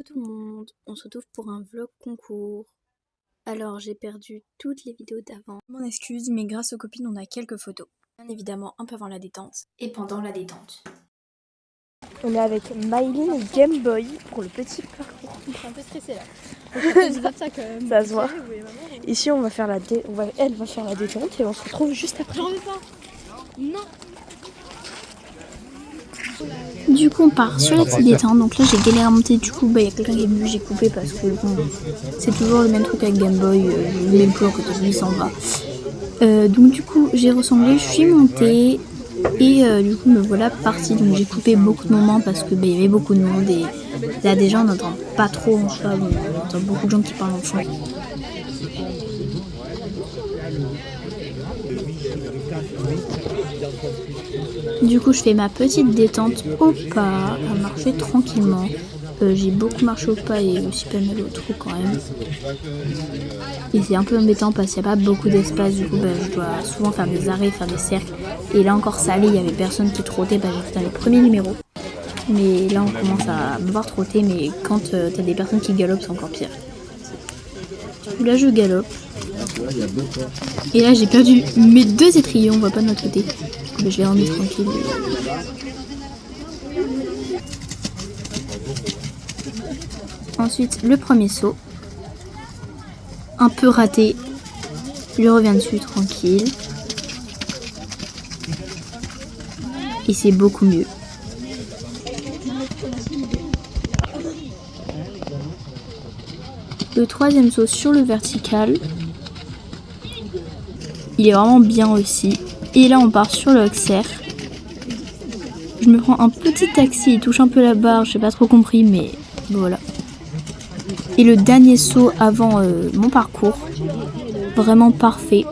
Tout le monde, on se retrouve pour un vlog concours. Alors j'ai perdu toutes les vidéos d'avant. Mon excuse, mais grâce aux copines on a quelques photos. Bien évidemment un peu avant la détente et pendant la détente. On est avec Maïline et Game Boy pour le petit parcours. Je suis un peu stressée là. Ça, quand même. Ça se voit. Ici on va faire elle va faire la détente et on se retrouve juste après. J'en veux pas. Non. Du coup on part sur la petite détente, donc là j'ai galéré à monter, du coup il y a quelqu'un qui est venu, j'ai coupé parce que bon, c'est toujours le même truc avec Game Boy, le même plan que lui s'en va. Donc du coup j'ai ressemblé, je suis montée et du coup me voilà partie, donc j'ai coupé beaucoup de moments parce que il y avait beaucoup de monde et là déjà on n'entend pas trop en choix, on entend beaucoup de gens qui parlent en chant. Du coup je fais ma petite détente au pas, à marcher tranquillement. J'ai beaucoup marché au pas et aussi pas mal au trou quand même. Et c'est un peu embêtant parce qu'il n'y a pas beaucoup d'espace, du coup je dois souvent faire des arrêts, faire des cercles. Et là encore ça allait, il n'y avait personne qui trottait, j'étais dans les premiers numéros. Mais là on commence à me voir trotter, mais quand t'as des personnes qui galopent c'est encore pire. Du coup là je galope. Et là j'ai perdu mes deux étriers, on voit pas de notre côté. Du coup je vais remettre tranquille. Ensuite le premier saut. Un peu raté. Je reviens dessus tranquille. Et c'est beaucoup mieux. Le troisième saut sur le vertical. Il est vraiment bien aussi. Et là on part sur le Auxerre. Je me prends un petit taxi, il touche un peu la barre, j'ai pas trop compris mais voilà. Et le dernier saut avant mon parcours. Vraiment parfait.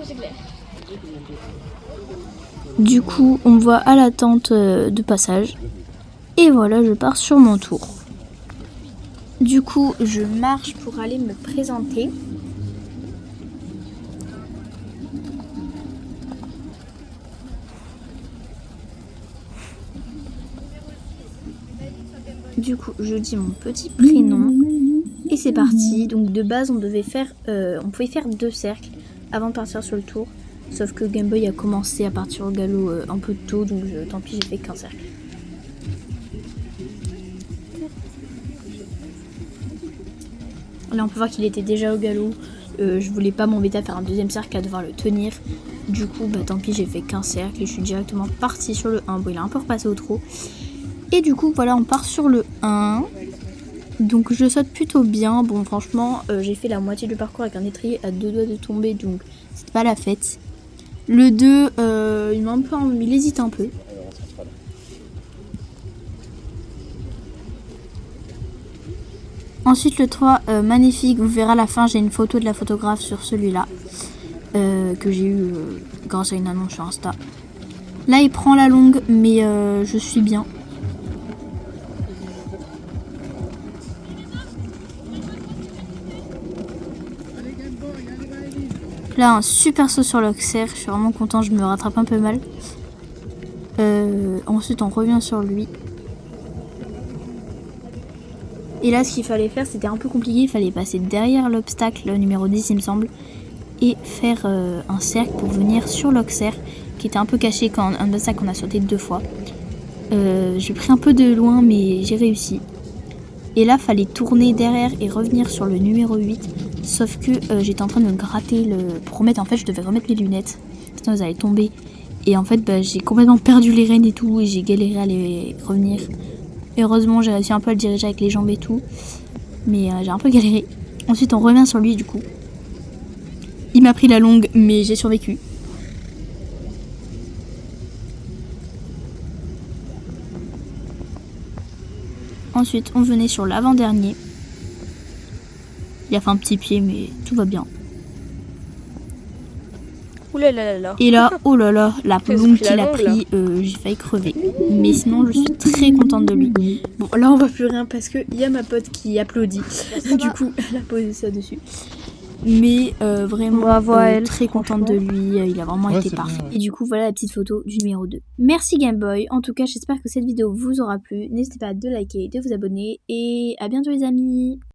Du coup on me voit à la tente de passage. Et voilà, je pars sur mon tour. Du coup je marche pour aller me présenter. Du coup je dis mon petit prénom. Et c'est parti. Donc de base on pouvait faire 2 cercles avant de partir sur le tour. Sauf que Game Boy a commencé à partir au galop un peu tôt, donc tant pis, j'ai fait qu'un cercle. Là on peut voir qu'il était déjà au galop. Je voulais pas m'embêter à faire un deuxième cercle, à devoir le tenir. Du coup tant pis, j'ai fait qu'un cercle et je suis directement partie sur le 1. Bon, il a un peu repassé au trot. Et du coup voilà, on part sur le 1. Donc je saute plutôt bien. Bon franchement j'ai fait la moitié du parcours avec un étrier à 2 doigts de tomber, donc c'est pas la fête. Le 2 il hésite un peu. Ensuite le 3 magnifique, vous verrez à la fin, j'ai une photo de la photographe sur celui-là que j'ai eu grâce à une annonce sur Insta. Là il prend la longue mais je suis bien. Là un super saut sur l'Auxerre, je suis vraiment content, je me rattrape un peu mal. Ensuite on revient sur lui. Et là ce qu'il fallait faire, c'était un peu compliqué, il fallait passer derrière l'obstacle numéro 10 il me semble. Et faire un cercle pour venir sur l'Auxerre qui était un peu caché quand un obstacle qu'on a sauté 2 fois. J'ai pris un peu de loin mais j'ai réussi. Et là fallait tourner derrière et revenir sur le numéro 8. Sauf que j'étais en train de me gratter pour remettre, en fait je devais remettre mes lunettes. Sinon elles allaient tomber. Et en fait j'ai complètement perdu les rênes et tout et j'ai galéré à les revenir. Et heureusement j'ai réussi un peu à le diriger avec les jambes et tout. Mais j'ai un peu galéré. Ensuite on revient sur lui du coup. Il m'a pris la longue mais j'ai survécu. Ensuite on venait sur l'avant-dernier. Il a fait un petit pied mais tout va bien. Oulala. Et là, oh là là, la longue qu'il a pris, j'ai failli crever. Mais sinon, je suis très contente de lui. Bon, là, on voit plus rien parce qu'il y a ma pote qui applaudit. Du coup, elle a posé ça dessus. Mais vraiment Bravo à elle, très contente de lui, il a vraiment été c'est parfait. bien. Et du coup voilà la petite photo du numéro 2. Merci Game Boy, en tout cas j'espère que cette vidéo vous aura plu. N'hésitez pas de liker, de vous abonner et à bientôt les amis.